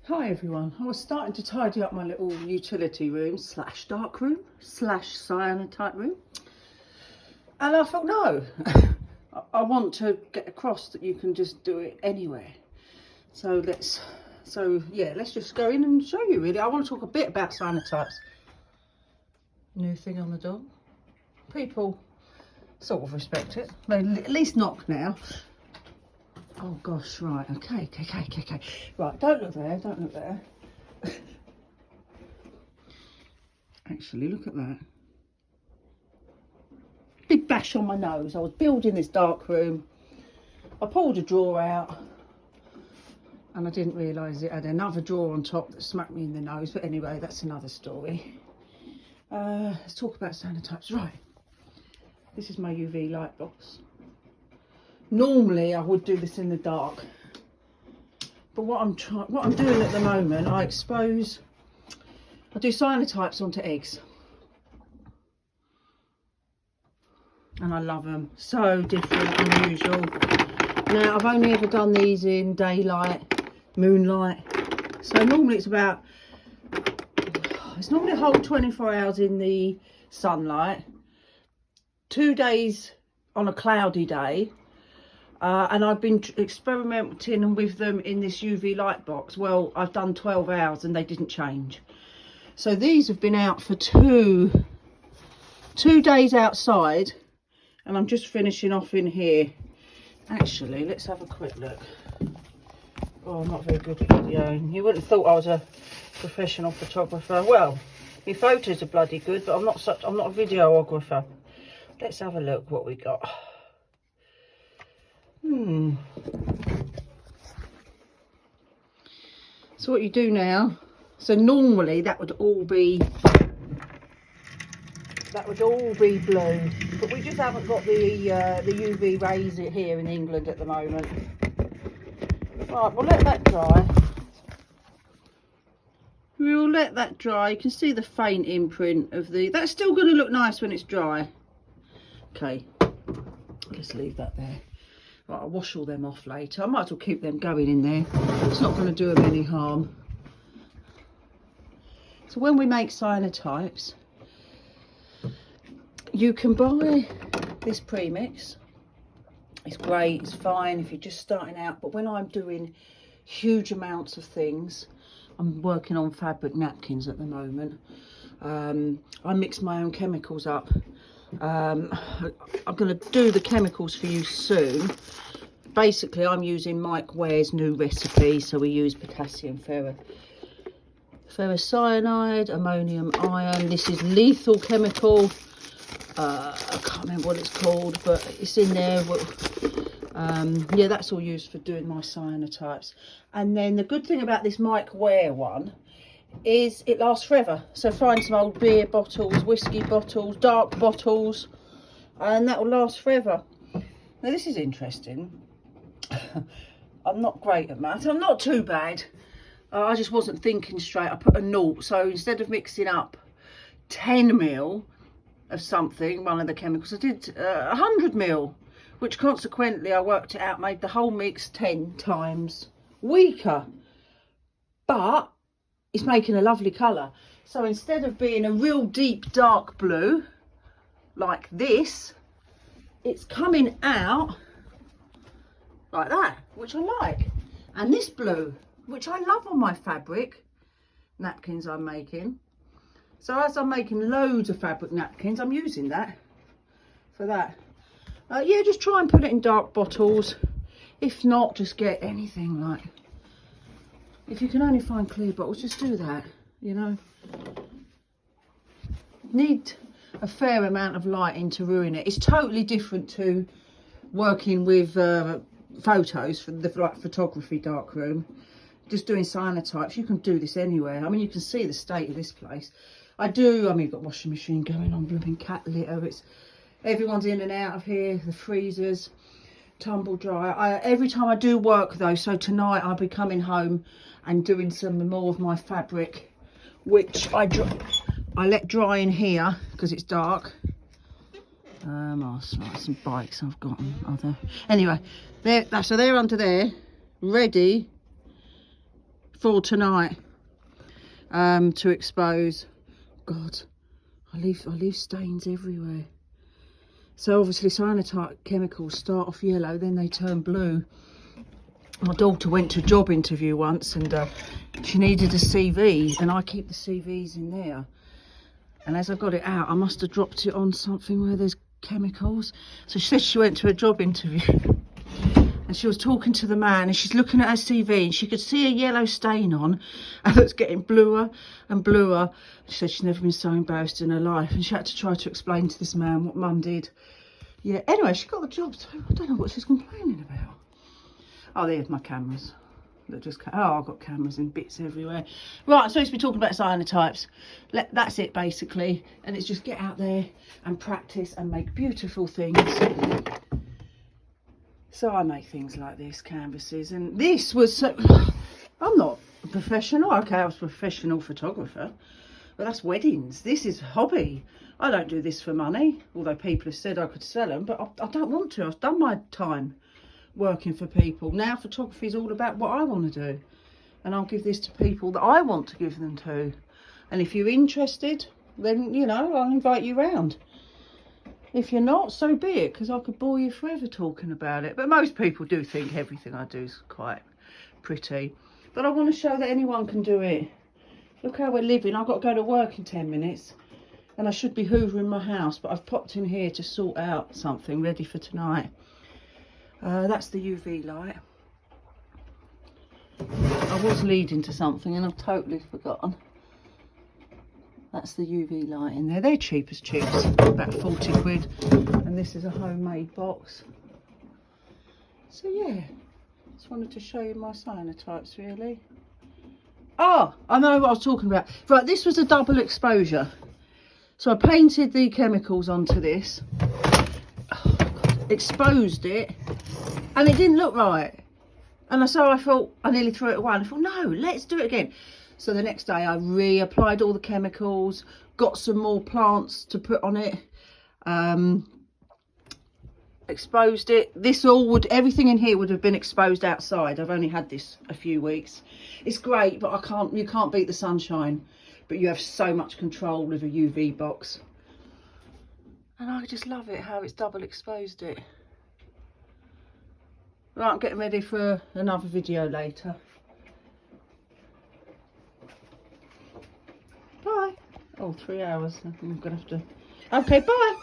Hi everyone, I was starting to tidy up my little utility room slash dark room slash cyanotype room, and I thought no, I want to get across that you can just do it anywhere. So let's just go in and show you really. I want to talk a bit about cyanotypes. New thing on the door. People sort of respect it. They at least knock now. Oh gosh, right, okay. Right, don't look there. Actually, look at that. Big bash on my nose. I was building this dark room. I pulled a drawer out and I didn't realise it had another drawer on top that smacked me in the nose. But anyway, that's another story. Let's talk about cyanotypes. Right, this is my UV light box. Normally I would do this in the dark, but what I'm doing at the moment, I do cyanotypes onto eggs, and I love them. So different, unusual. Now I've only ever done these in daylight, moonlight, so normally it's normally a whole 24 hours in the sunlight, 2 days on a cloudy day. And I've been experimenting with them in this UV light box. Well, I've done 12 hours and they didn't change. So these have been out for two days outside, and I'm just finishing off in here. Actually, let's have a quick look. Oh, I'm not very good at videoing. You wouldn't have thought I was a professional photographer. Well, my photos are bloody good, but I'm not a videographer. Let's have a look what we got. So what you do now, so normally that would all be blue, but we just haven't got the UV rays here in England at the moment. Right, we'll let that dry. We'll let that dry. You can see the faint imprint of that's still going to look nice when it's dry. Okay, let's leave that there. Right, I'll wash all them off later. I might as well keep them going in there. It's not going to do them any harm. So when we make cyanotypes, you can buy this premix. It's great, it's fine if you're just starting out. But when I'm doing huge amounts of things, I'm working on fabric napkins at the moment. I mix my own chemicals up. I'm going to do the chemicals for you soon. Basically, I'm using Mike Ware's new recipe. So we use potassium ferrocyanide, ammonium iron. This is lethal chemical. I can't remember what it's called, but it's in there. Yeah, that's all used for doing my cyanotypes. And then the good thing about this Mike Ware one is it lasts forever. So find some old beer bottles, whiskey bottles, dark bottles, and that will last forever. Now this is interesting. I'm not great at maths. I'm not too bad. I just wasn't thinking straight. I put a naught. So instead of mixing up 10 ml of something, one of the chemicals, I did 100 ml, which consequently I worked it out, made the whole mix 10 times weaker. But it's making a lovely colour. So instead of being a real deep dark blue like this, it's coming out like that, which I like. And this blue, which I love on my fabric napkins I'm making. So as I'm making loads of fabric napkins, I'm using that for that. Yeah, just try and put it in dark bottles. If not, just get anything like, if you can only find clear bottles, just do that, you know. Need a fair amount of lighting to ruin it. It's totally different to working with photos for the photography darkroom. Just doing cyanotypes, you can do this anywhere. I mean, you can see the state of this place. I mean, you've got washing machine going on, blooming cat litter. Everyone's in and out of here, the freezers, tumble dry. Every time I do work though, so tonight I'll be coming home and doing some more of my fabric, which I let dry in here because it's dark. Some bikes I've got and other. Anyway, so they're under there, ready for tonight, to expose. God, I leave stains everywhere. So obviously cyanotype chemicals start off yellow, then they turn blue. My daughter went to a job interview once, and she needed a CV, and I keep the CVs in there. And as I got it out, I must have dropped it on something where there's chemicals. So she said she went to a job interview and she was talking to the man, and she's looking at her CV, and she could see a yellow stain on, and it's getting bluer and bluer. She said she's never been so embarrassed in her life, and she had to try to explain to this man what mum did. Yeah, anyway, she got the job, so I don't know what she's complaining about. Oh, there's my cameras. That just, oh, I've got cameras in bits everywhere. Right, I'm supposed to be talking about cyanotypes. That's it, basically. And it's just get out there and practice and make beautiful things. So I make things like this, canvases. And this was so... I'm not a professional. Okay, I was a professional photographer. But that's weddings. This is a hobby. I don't do this for money. Although people have said I could sell them. But I don't want to. I've done my time working for people. Now photography is all about what I want to do, and I'll give this to people that I want to give them to. And if you're interested, then you know, I'll invite you round. If you're not, so be it, because I could bore you forever talking about it. But most people do think everything I do is quite pretty, but I want to show that anyone can do it. Look how we're living. I've got to go to work in 10 minutes and I should be hoovering my house, but I've popped in here to sort out something ready for tonight. That's the UV light. I was leading to something and I've totally forgotten. That's the UV light in there. They're cheap as chips, about 40 quid. And this is a homemade box. So yeah, just wanted to show you my cyanotypes really. Oh, I know what I was talking about. Right, this was a double exposure. So I painted the chemicals onto this, exposed it, and it didn't look right. And so I thought, I nearly threw it away. And I thought, no, let's do it again. So the next day I reapplied all the chemicals, got some more plants to put on it, exposed it. This all would, everything in here would have been exposed outside. I've only had this a few weeks. It's great, but you can't beat the sunshine. But you have so much control with a UV box. And I just love it how it's double exposed it. Right, I'm getting ready for another video later. Bye. Oh, 3 hours. I'm gonna have to. Okay, bye.